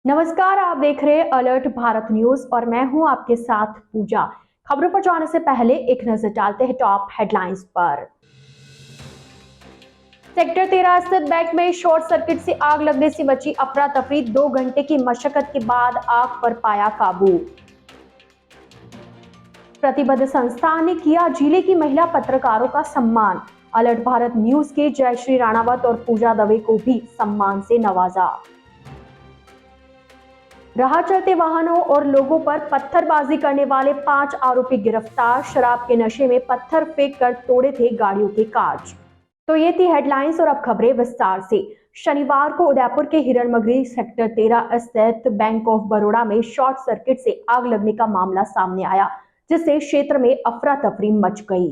नमस्कार, आप देख रहे हैं अलर्ट भारत न्यूज और मैं हूं आपके साथ पूजा। खबरों पर जाने से पहले एक नजर डालते हैं टॉप हेडलाइंस पर। सेक्टर 13 स्थित बैंक में शॉर्ट सर्किट से आग लगने से बची अफरा तफरी। 2 घंटे की मशक्कत के बाद आग पर पाया काबू। प्रतिबद्ध संस्थान ने किया जिले की महिला पत्रकारों का सम्मान। अलर्ट भारत न्यूज के जयश्री राणावत और पूजा दवे को भी सम्मान से नवाजा। राह चलते वाहनों और लोगों पर पत्थरबाजी करने वाले 5 आरोपी गिरफ्तार। शराब के नशे में पत्थर फेंक कर तोड़े थे गाड़ियों के कांच। तो ये थी हेडलाइंस और अब खबरें विस्तार से। शनिवार को उदयपुर के हिरणमगरी सेक्टर 13 स्थित बैंक ऑफ बड़ौदा में शॉर्ट सर्किट से आग लगने का मामला सामने आया, जिससे क्षेत्र में अफरा तफरी मच गई।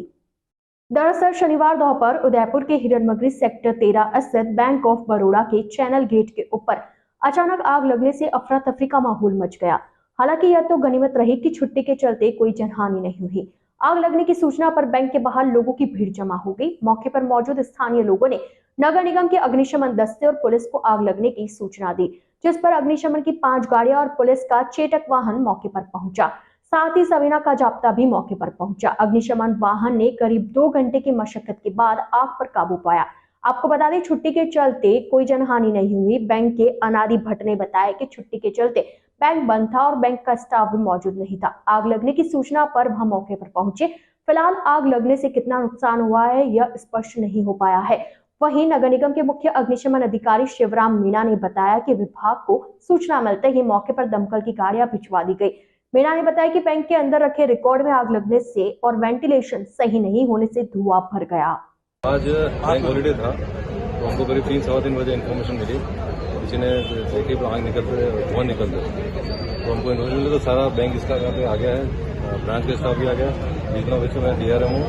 दरअसल शनिवार दोपहर उदयपुर के हिरणमगरी सेक्टर 13 स्थित बैंक ऑफ बड़ौदा के चैनल गेट के ऊपर अचानक आग लगने से अफरा तफरी का माहौल मच गया। हालांकि यह तो गनीमत रही कि छुट्टी के चलते कोई जनहानि नहीं हुई। आग लगने की सूचना पर बैंक के बाहर लोगों की भीड़ जमा हो गई। मौके पर मौजूद स्थानीय लोगों ने नगर निगम के अग्निशमन दस्ते और पुलिस को आग लगने की सूचना दी, जिस पर अग्निशमन की 5 गाड़ियां और पुलिस का चेतक वाहन मौके पर पहुंचा। साथ ही सबीना का जाप्ता भी मौके पर पहुंचा। अग्निशमन वाहन ने करीब 2 घंटे की मशक्कत के बाद आग पर काबू पाया। आपको बता दें, छुट्टी के चलते कोई जनहानि नहीं हुई। बैंक के अनादि भट्ट ने बताया कि छुट्टी के चलते बैंक बंद था और बैंक का स्टाफ भी मौजूद नहीं था। आग लगने की सूचना पर वह मौके पर पहुंचे। फिलहाल आग लगने से कितना नुकसान हुआ है यह स्पष्ट नहीं हो पाया है। वहीं नगर निगम के मुख्य अग्निशमन अधिकारी शिवराम मीणा ने बताया कि विभाग को सूचना मिलते ही मौके पर दमकल की गाड़ियां भिजवा दी गई। मीणा ने बताया कि बैंक के अंदर रखे रिकॉर्ड में आग लगने से और वेंटिलेशन सही नहीं होने से धुआं भर गया। आज बैंक हॉलीडे था तो हमको करीब 3-3:15 बजे इन्फॉर्मेशन मिली। किसी ने देखी तो आग धुआं निकलते तो हमको इन्फॉर्मेशन मिली तो सारा बैंक स्टाफ यहाँ पे आ गया है, ब्रांच का स्टाफ भी आ गया। जितना बच्चे मैं DRM हूँ,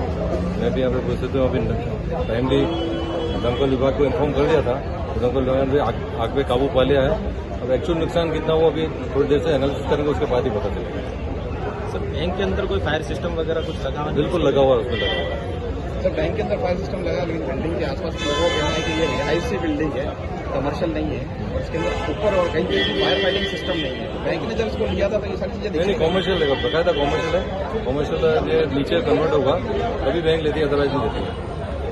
मैं भी यहाँ पे उपस्थित हूँ। अभी टाइमली दमकल विभाग को इन्फॉर्म कर दिया था, दमकल विभाग ने आग पे काबू पा लिया है। अब एक्चुअल नुकसान कितना हुआ अभी थोड़ी देर से एनालिसिस करेंगे, उसके बाद ही पता चलेगा। सर बैंक के अंदर कोई फायर सिस्टम वगैरह कुछ लगा? बिल्कुल लगा हुआ है, उसमें लगा हुआ है। सर बैंक के अंदर फायर सिस्टम लगा, लेकिन बिल्डिंग के आसपास लोगों का कहना है कि ये रिहायशी बिल्डिंग है, कमर्शियल नहीं है और इसके अंदर ऊपर और कहीं कहीं फायर फाइटिंग सिस्टम नहीं है। बैंक ने जब इसको लिया था तो ये सारी चीजें नहीं कॉमर्शियल है, बकायदा कॉमर्शियल है। कॉमर्शियल नीचे कन्वर्ट होगा तभी बैंक लेती है, अदरवाइज नहीं देती है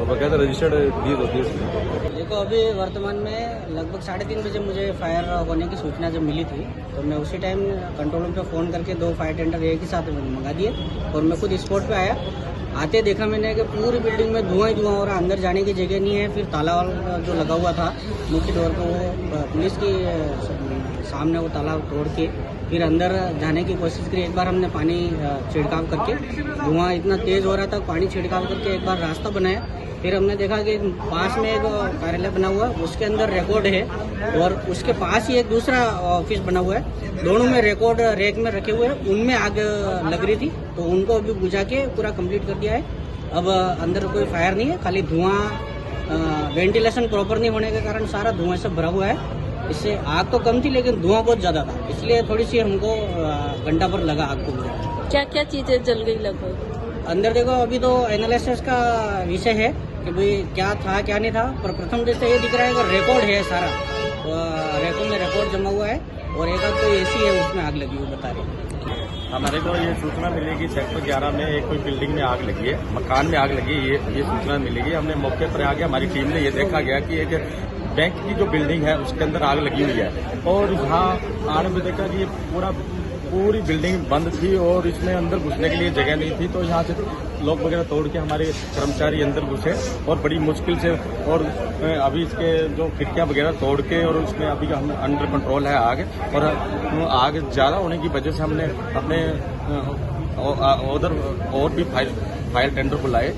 और बकायदा रजिस्टर्ड डीज होती है इसमें। देखो अभी वर्तमान में लगभग 3:30 बजे मुझे फायर होने की सूचना जब मिली थी तो मैं उसी टाइम कंट्रोल रूम पे फ़ोन करके 2 फायर टेंडर एक ही साथ मंगा दिए और मैं खुद स्पॉट पे आया। आते देखा मैंने कि पूरी बिल्डिंग में धुआं ही धुआं हो रहा है, अंदर जाने की जगह नहीं है। फिर ताला वाला जो लगा हुआ था मुख्य द्वार पर, वो पुलिस की सामने वो ताला तोड़ के फिर अंदर जाने की कोशिश करी। एक बार हमने पानी छिड़काव करके, धुआं इतना तेज हो रहा था, पानी छिड़काव करके एक बार रास्ता बनाया। फिर हमने देखा कि पास में एक कार्यालय बना हुआ है, उसके अंदर रिकॉर्ड है और उसके पास ही एक दूसरा ऑफिस बना हुआ है। दोनों में रिकॉर्ड रैक में रखे हुए हैं, उनमें आग लग रही थी तो उनको अभी बुझा के पूरा कंप्लीट कर दिया है। अब अंदर कोई फायर नहीं है, खाली धुआं, वेंटिलेशन प्रॉपर नहीं होने के कारण सारा धुआं से भरा हुआ है। इससे आग तो कम थी लेकिन धुआं बहुत ज्यादा था, इसलिए थोड़ी सी हमको घंटा भर लगा आग को बुझाने। क्या क्या चीजें जल गई लगभग? अंदर देखो अभी तो एनालिसिस का विषय है कि भाई क्या था क्या नहीं था, पर प्रथम दृष्टि ये दिख रहा है कि रिकॉर्ड है सारा, तो रैकों में रिकॉर्ड जमा हुआ है और एक आध तो AC है उसमें आग लगी हुई बता रही। हमारे को ये सूचना मिलेगी सेक्टर 11 में एक कोई बिल्डिंग में आग लगी है, मकान में आग लगी है, ये सूचना मिलेगी। हमने मौके पर आ गया, हमारी टीम ने ये देखा गया कि एक बैंक की जो बिल्डिंग है उसके अंदर आग लगी हुई है और यहाँ आने में देखा कि ये पूरी बिल्डिंग बंद थी और इसमें अंदर घुसने के लिए जगह नहीं थी। तो यहाँ से लोग वगैरह तोड़ के हमारे कर्मचारी अंदर घुसे और बड़ी मुश्किल से, और अभी इसके जो खिड़कियाँ वगैरह तोड़ के, और उसमें अभी हम अंडर कंट्रोल है आग। और आग ज़्यादा होने की वजह से हमने अपने उधर और भी फायर टेंडर बुलाए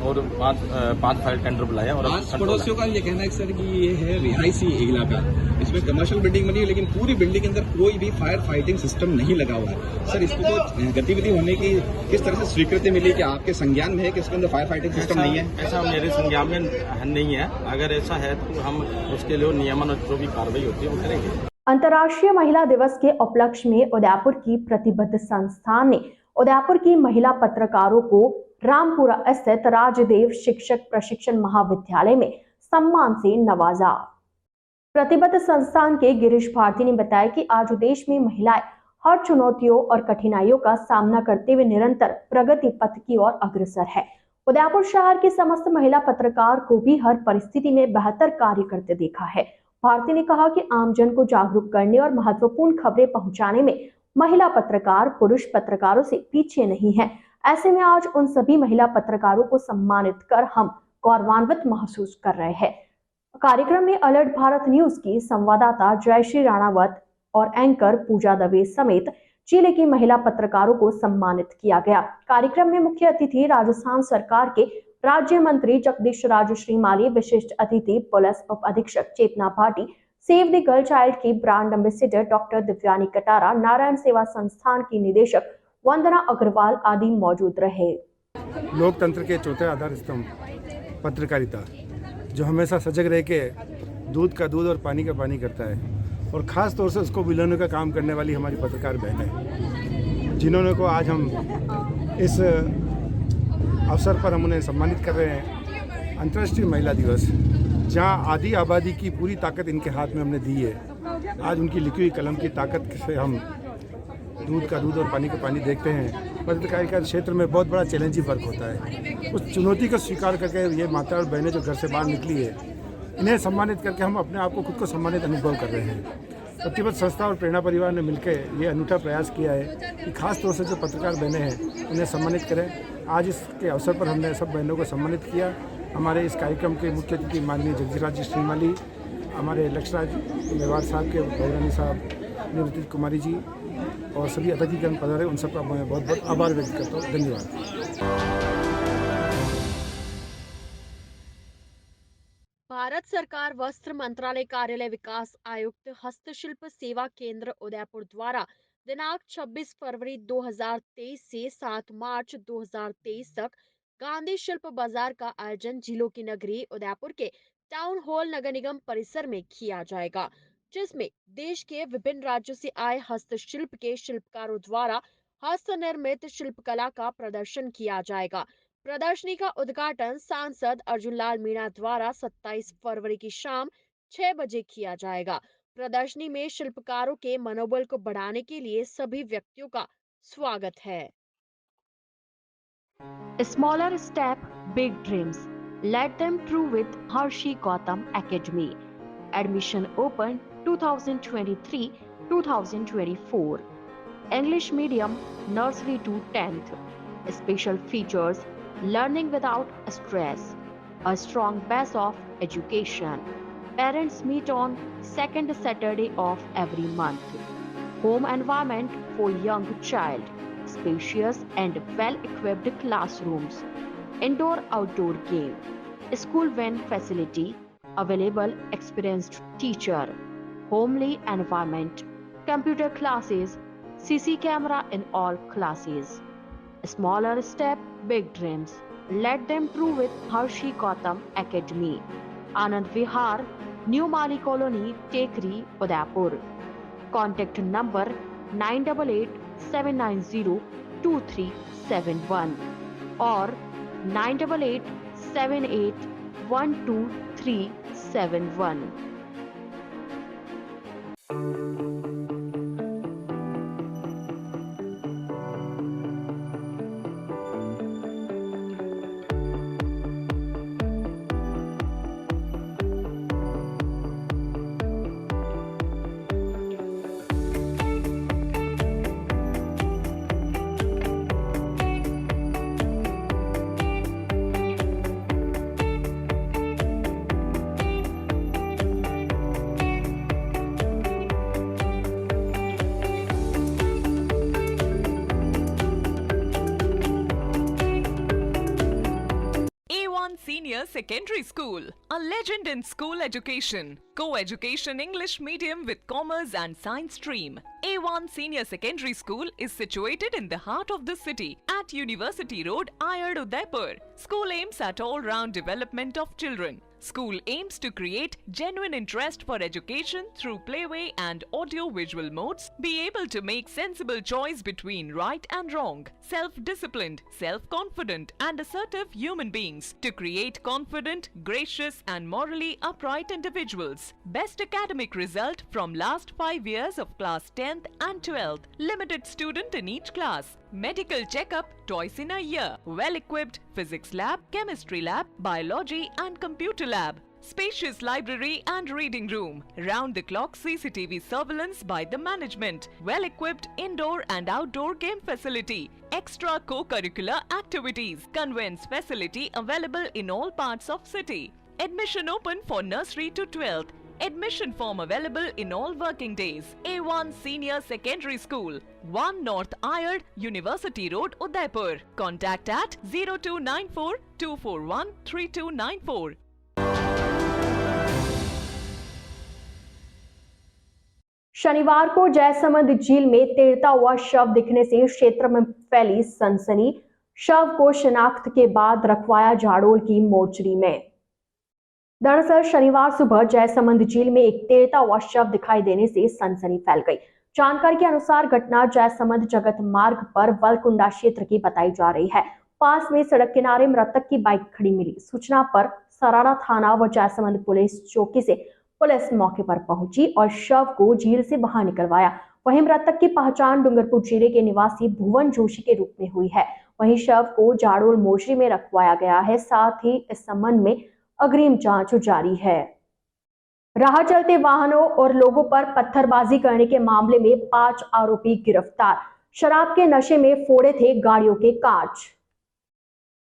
और पांच फायर टेंडर बुलाया। और पड़ोसियों का ये कहना है सर कि ये है रिहायशी इलाका, इसमें कमर्शियल बिल्डिंग बनी है लेकिन पूरी बिल्डिंग के अंदर कोई भी फायर फाइटिंग सिस्टम नहीं लगा हुआ है। सर इसकी तो गतिविधि होने की किस तरह से स्वीकृति मिली कि आपके संज्ञान में है कि इसके अंदर फायर फाइटिंग सिस्टम नहीं है? ऐसा मेरे संज्ञान में नहीं है। अगर ऐसा है तो हम उसके लिए नियमन जो भी कार्रवाई होती है वो करेंगे। अंतर्राष्ट्रीय महिला दिवस के उपलक्ष्य में उदयपुर की प्रतिबद्ध संस्थान ने उदयपुर की महिला पत्रकारों को रामपुरा स्थित राजदेव शिक्षक प्रशिक्षण महाविद्यालय में सम्मान से नवाजा। प्रतिबद्ध संस्थान के गिरीश भारती ने बताया कि आज देश में महिलाएं हर चुनौतियों और कठिनाइयों का सामना करते हुए निरंतर प्रगति पथ की ओर अग्रसर है। उदयपुर शहर के समस्त महिला पत्रकार को भी हर परिस्थिति में बेहतर कार्य करते देखा है। भारती ने कहा कि आमजन को जागरूक करने और महत्वपूर्ण खबरें पहुंचाने में महिला पत्रकार पुरुष पत्रकारों से पीछे नहीं है। ऐसे में आज उन सभी महिला पत्रकारों को सम्मानित कर हम गौरवान्वित महसूस कर रहे हैं। कार्यक्रम में अलर्ट भारत न्यूज की संवाददाता जयश्री राणावत और एंकर पूजा दवे समेत जिले की महिला पत्रकारों को सम्मानित किया गया। कार्यक्रम में मुख्य अतिथि राजस्थान सरकार के राज्य मंत्री जगदीश राज श्रीमाली, विशिष्ट अतिथि पुलिस उप अधीक्षक Chetna Bhati, save the girl child की brand ambassador doctor Divyani Katara, Narayan Seva Sansthan की निदेशक वंदना अग्रवाल आदि मौजूद रहे। लोकतंत्र के चौथे आधार स्तंभ पत्रकारिता, जो हमेशा सजग रह के दूध का दूध और पानी का पानी करता है, और ख़ास तौर से उसको विलोने का काम करने वाली हमारी पत्रकार बहनें, जिन्होंने को आज हम इस अवसर पर हम उन्हें सम्मानित कर रहे हैं। अंतर्राष्ट्रीय महिला दिवस, जहां आधी आबादी की पूरी ताकत इनके हाथ में हमने दी है, आज उनकी लिखी हुई कलम की ताकत से हम दूध का दूध और पानी का पानी देखते हैं। पत्रकारिता क्षेत्र में बहुत बड़ा चैलेंजिंग वर्क होता है। उस चुनौती को स्वीकार करके ये माता और बहनें जो घर से बाहर निकली है, इन्हें सम्मानित करके हम अपने आप को खुद को सम्मानित अनुभव कर रहे हैं। प्रतिबद्ध संस्था और प्रेरणा परिवार ने मिलकर ये अनूठा प्रयास किया है कि खास तौर से जो पत्रकार बहनें हैं उन्हें सम्मानित करें। आज इसके अवसर पर हमने सब बहनों को सम्मानित किया। हमारे इस कार्यक्रम के मुख्य अतिथि माननीय जगदीश राज श्रीमाली, हमारे लक्ष्यराज मेवाड़ साहब के भैरानी साहब, निवृत्ति कुमारी जी और सभी अतिथिगण पधारे, उन सबका मैं बहुत बहुत आभार व्यक्त करता हूँ। धन्यवाद। भारत सरकार वस्त्र मंत्रालय कार्यालय विकास आयुक्त हस्तशिल्प सेवा केंद्र उदयपुर द्वारा दिनांक 26 फरवरी 2023 से 7 मार्च 2023 तक गांधी शिल्प बाजार का आयोजन जिलों की नगरी उदयपुर के टाउन हॉल नगर निगम परिसर में किया जाएगा, जिसमें देश के विभिन्न राज्यों से आए हस्तशिल्प के शिल्पकारों द्वारा हस्त निर्मित शिल्पकला का प्रदर्शन किया जाएगा। प्रदर्शनी का उद्घाटन सांसद अर्जुन लाल मीणा द्वारा 27 फरवरी की शाम 6 बजे किया जाएगा। प्रदर्शनी में शिल्पकारों के मनोबल को बढ़ाने के लिए सभी व्यक्तियों का स्वागत है। Smaller step, big dreams. Let them true with Harshi Gautam Academy. Admission open 2023-2024. English medium, nursery to 10th. Special features: learning without stress, a strong base of education. Parents meet on second Saturday of every month. Home environment for young child. Spacious and well-equipped classrooms. Indoor-outdoor game. School van facility. Available experienced teacher. Homely environment. Computer classes. CC camera in all classes. Smaller step, big dreams. Let them true with Harshi Gautam Academy. Anand Vihar, New Mali Colony, Tekri, Udaipur. Contact number 988-790-2371 or 988-78-12371. Senior Secondary School, a legend in school education. Co-education English medium with commerce and science stream. A1 Senior Secondary School is situated in the heart of the city at University Road, Ayad, Udaipur. School aims at all-round development of children. School aims to create genuine interest for education through playway and audio-visual modes, be able to make sensible choice between right and wrong, self-disciplined, self-confident and assertive human beings to create confident, gracious and morally upright individuals. Best academic result from last 5 years of class 10th and 12th. Limited student in each class. Medical checkup twice in a year. Well-equipped physics lab, chemistry lab, biology and computer lab. Spacious library and reading room. Round-the-clock CCTV surveillance by the management. Well-equipped indoor and outdoor game facility. Extra co-curricular activities. Conveyance facility available in all parts of city. Admission open for nursery to 12th. Admission form available in all working days. A1 Senior Secondary School, 1 North Ayad, University Road, Udaipur. Contact at 0294 241 3294. शनिवार को जयसमंद झील में तैरता हुआ शव दिखने से क्षेत्र में फैली सनसनी। शव को शिनाख्त के बाद रखवाया जाडोल की मोर्चरी में। दरअसल शनिवार सुबह जयसमंद झील में एक तैरता हुआ शव दिखाई देने से सनसनी फैल गई। जानकारी के अनुसार घटना जयसमंद जगत मार्ग पर वलकुंडा क्षेत्र की बताई जा रही है। पास में सड़क किनारे मृतक की बाइक खड़ी मिली। सूचना पर सराड़ा थाना व जयसमंद पुलिस चौकी से पुलिस मौके पर पहुंची और शव को झील से बाहर निकलवाया। वहीं मृतक की पहचान डूंगरपुर जिले के निवासी भुवन जोशी के रूप में हुई है। वहीं शव को जाडोल मोर्चरी में रखवाया गया है। साथ ही इस संबंध में अग्रिम जांच जारी है। राह चलते वाहनों और लोगों पर पत्थरबाजी करने के मामले में 5 आरोपी गिरफ्तार। शराब के नशे में फोड़े थे गाड़ियों के कांच।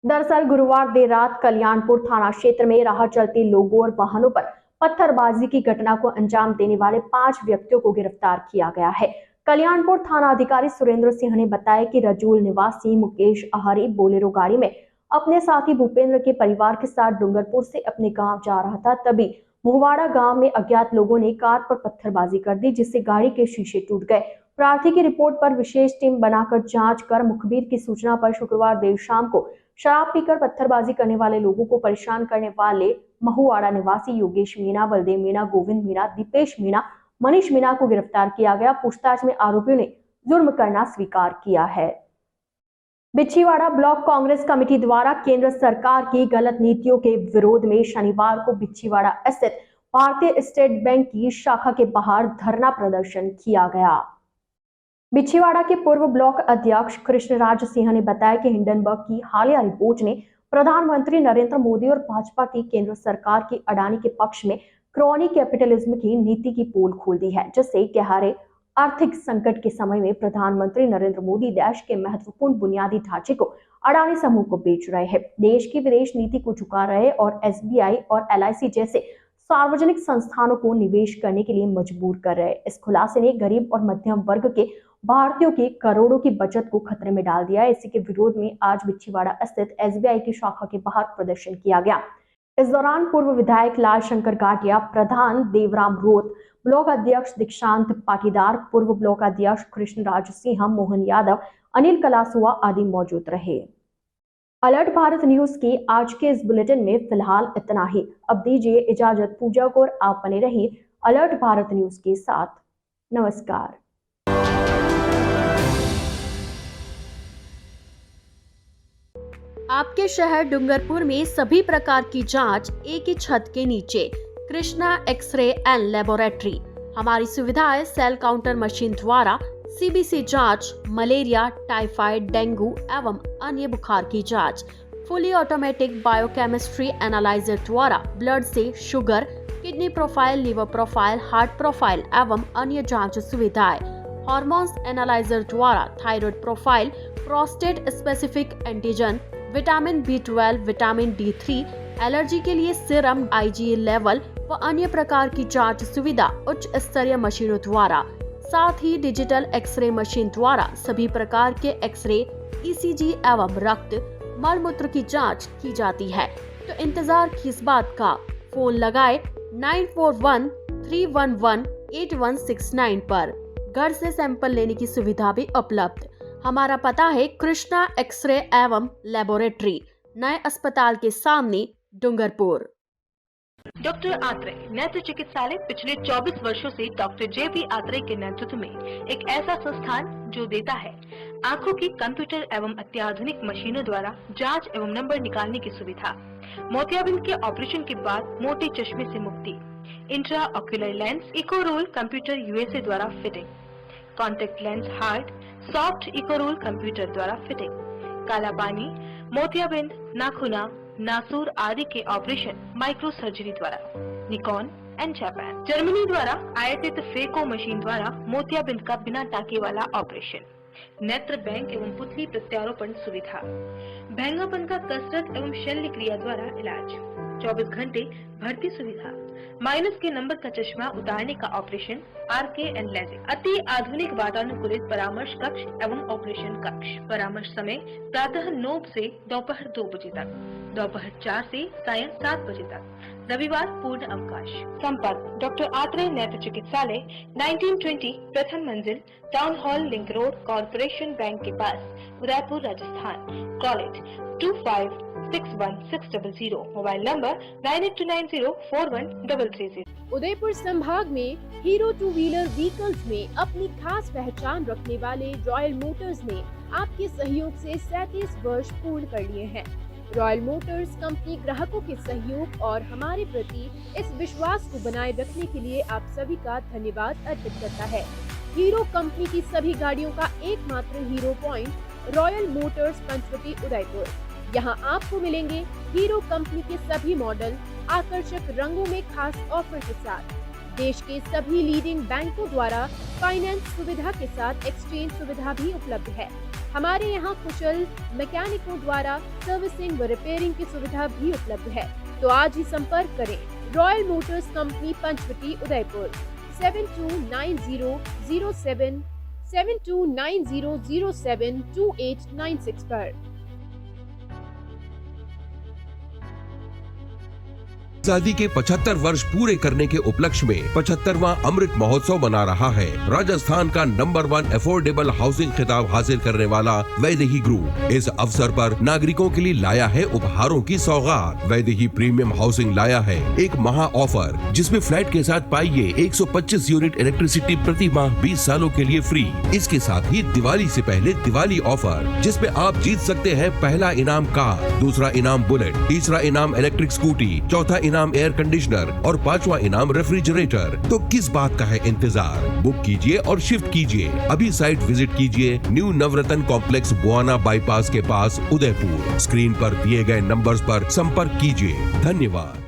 दरअसल गुरुवार देर रात कल्याणपुर थाना क्षेत्र में राह चलते लोगों और वाहनों पर पत्थरबाजी की घटना को अंजाम देने वाले 5 व्यक्तियों को गिरफ्तार किया गया है। कल्याणपुर थाना अधिकारी सुरेंद्र सिंह ने बताया कि रजूल निवासी मुकेश आहारी बोलेरो गाड़ी में अपने साथी भूपेंद्र के परिवार के साथ डूंगरपुर से अपने गांव जा रहा था। तभी मुहवाड़ा गांव में अज्ञात लोगों ने कार पर पत्थरबाजी कर दी, जिससे गाड़ी के शीशे टूट गए। प्रार्थी की रिपोर्ट पर विशेष टीम बनाकर जांच कर मुखबिर की सूचना पर शुक्रवार देर शाम को शराब पीकर पत्थरबाजी करने वाले लोगों को परेशान करने वाले महुवाड़ा निवासी योगेश मीणा, बलदेव मीणा, गोविंद मीणा, दीपेश मीणा, मनीष मीणा को गिरफ्तार किया गया। पूछताछ में आरोपियों ने जुर्म करना स्वीकार किया है। बिछीवाड़ा ब्लॉक कांग्रेस कमेटी द्वारा केंद्र सरकार की गलत नीतियों के विरोध में शनिवार को बिछीवाड़ा स्थित भारतीय स्टेट बैंक की शाखा के बाहर धरना प्रदर्शन किया गया। बिछीवाड़ा के पूर्व ब्लॉक अध्यक्ष कृष्णराज सिंह ने बताया कि हिंडनबर्ग की हालिया रिपोर्ट ने प्रधानमंत्री नरेंद्र मोदी और भाजपा की केंद्र सरकार की अडानी के पक्ष में क्रॉनी कैपिटलिज्म की नीति की पोल खोल दी है, जिससे गहरे आर्थिक संकट के समय में प्रधानमंत्री नरेंद्र मोदी देश के महत्वपूर्ण बुनियादी ढांचे को अडानी समूह को बेच रहे हैं, देश की विदेश नीति को झुका रहे और एसबीआई और एलआईसी जैसे सार्वजनिक संस्थानों को निवेश करने के लिए मजबूर कर रहे हैं। इस खुलासे ने गरीब और मध्यम वर्ग के भारतीयों की करोड़ों की बचत को खतरे में डाल दिया है। इसी के विरोध में आज बिछीवाड़ा स्थित एसबीआई की शाखा के बाहर प्रदर्शन किया गया। इस दौरान पूर्व विधायक लाल शंकर गाटिया, प्रधान देवराम रोत, ब्लॉक अध्यक्ष दीक्षांत पाटीदार, पूर्व ब्लॉक अध्यक्ष कृष्णराज सिंह, मोहन यादव, अनिल कलासुआ आदि मौजूद रहे। अलर्ट भारत न्यूज के आज के इस बुलेटिन में फिलहाल इतना ही। अब दीजिए इजाजत पूजा को, और आप बने रहिए अलर्ट भारत न्यूज के साथ। नमस्कार। आपके शहर डूंगरपुर में सभी प्रकार की जांच एक ही छत के नीचे। Krishna x ray and laboratory. हमारी सुविधाएं सेल काउंटर मशीन द्वारा सीबीसी जांच, मलेरिया, टाइफाइड, डेंगू एवं अन्य बुखार की जांच। फुली ऑटोमेटिक बायोकेमिस्ट्री एनालाइजर द्वारा ब्लड से sugar, kidney profile, liver profile, heart profile एवं अन्य जांच सुविधाएं। हार्मोन्स एनालाइजर द्वारा thyroid profile, prostate specific antigen, vitamin B12, vitamin D3, allergy के लिए सीरम, IgE लेवल व अन्य प्रकार की जांच सुविधा उच्च स्तरीय मशीनों द्वारा। साथ ही डिजिटल एक्सरे मशीन द्वारा सभी प्रकार के एक्सरे, ECG एवं रक्त, मल मूत्र की जांच की जाती है। तो इंतजार किस बात का, फोन लगाए 9413118169 पर। घर से सैंपल लेने की सुविधा भी उपलब्ध। हमारा पता है कृष्णा एक्सरे एवं लेबोरेटरी, नए अस्पताल के सामने, डूंगरपुर। डॉक्टर आत्रेय नेत्र चिकित्सालय पिछले 24 वर्षों से डॉक्टर जे.बी. आत्रेय के नेतृत्व में एक ऐसा संस्थान जो देता है आंखों की कंप्यूटर एवं अत्याधुनिक मशीनों द्वारा जांच एवं नंबर निकालने की सुविधा, मोतियाबिंद के ऑपरेशन के बाद मोटे चश्मे से मुक्ति, intra ocular lens eco roll computer USA द्वारा fitting, contact lens hard soft eco roll computer द्वारा फिटिंग, काला पानी, मोतियाबिंद, नाखूना, नासूर आदि के ऑपरेशन माइक्रो सर्जरी द्वारा, निकॉन एंड जापान, जर्मनी द्वारा आयातित फेको मशीन द्वारा मोतियाबिंद का बिना टाँके वाला ऑपरेशन, नेत्र बैंक एवं पुतली प्रत्यारोपण सुविधा, भैंगापन का कसरत एवं शल्य क्रिया द्वारा इलाज, 24 घंटे भर्ती सुविधा, माइनस के नंबर का चश्मा उतारने का ऑपरेशन, आरके एंड लेजिक, अति आधुनिक वातानुकूलित परामर्श कक्ष एवं ऑपरेशन कक्ष, परामर्श समय प्रातः 9 से दोपहर 2 बजे तक, दोपहर 4 से सायं 7 बजे तक, रविवार पूर्ण अवकाश। संपर्क डॉक्टर आत्रेय नेत्र चिकित्सालय 1920 प्रथम मंजिल town hall link road corporation bank के पास Udaipur Rajasthan, college 25616000, mobile number 9829041330। Udaipur संभाग में हीरो टू व्हीलर व्हीकल्स में अपनी खास पहचान रखने वाले रॉयल मोटर्स ने आपके सहयोग से 37 वर्ष पूर्ण कर लिए हैं। रॉयल मोटर्स कंपनी ग्राहकों के सहयोग और हमारे प्रति इस विश्वास को बनाए रखने के लिए आप सभी का धन्यवाद अर्पित करता है। हीरो कंपनी की सभी गाड़ियों का एकमात्र Hero Point Royal Motors Panchavati Udaipur. यहाँ आपको मिलेंगे हीरो कंपनी के सभी मॉडल आकर्षक रंगों में खास ऑफर के साथ। देश के सभी लीडिंग बैंकों द्वारा फाइनेंस सुविधा के साथ एक्सचेंज सुविधा भी उपलब्ध है। हमारे यहाँ कुशल मैकेनिकों द्वारा सर्विसिंग व रिपेयरिंग की सुविधा भी उपलब्ध है। तो आज ही संपर्क करें Royal Motors company Panchavati Udaipur 7290072896 पर। आजादी के 75 वर्ष पूरे करने के उपलक्ष्य में 75वां अमृत महोत्सव मना रहा है। राजस्थान का नंबर 1 अफोर्डेबल हाउसिंग खिताब हासिल करने वाला वैदेही ग्रुप इस अवसर पर नागरिकों के लिए लाया है उपहारों की सौगात। वैदेही प्रीमियम हाउसिंग लाया है एक महा ऑफर, जिसमें फ्लैट के साथ पाइए 125 यूनिट इलेक्ट्रिसिटी प्रति माह 20 सालों के लिए फ्री। इसके साथ ही दिवाली से पहले दिवाली ऑफर, जिसमें आप जीत सकते हैं पहला इनाम कार, दूसरा इनाम बुलेट, तीसरा इनाम इलेक्ट्रिक स्कूटी, चौथा इनाम एयर कंडीशनर और 5वां इनाम रेफ्रिजरेटर। तो किस बात का है इंतजार? बुक कीजिए और शिफ्ट कीजिए। अभी साइट विजिट कीजिए न्यू नवरत्न कॉम्प्लेक्स बुआना बाईपास के पास उदयपुर। स्क्रीन पर दिए गए नंबर्स पर संपर्क कीजिए। धन्यवाद।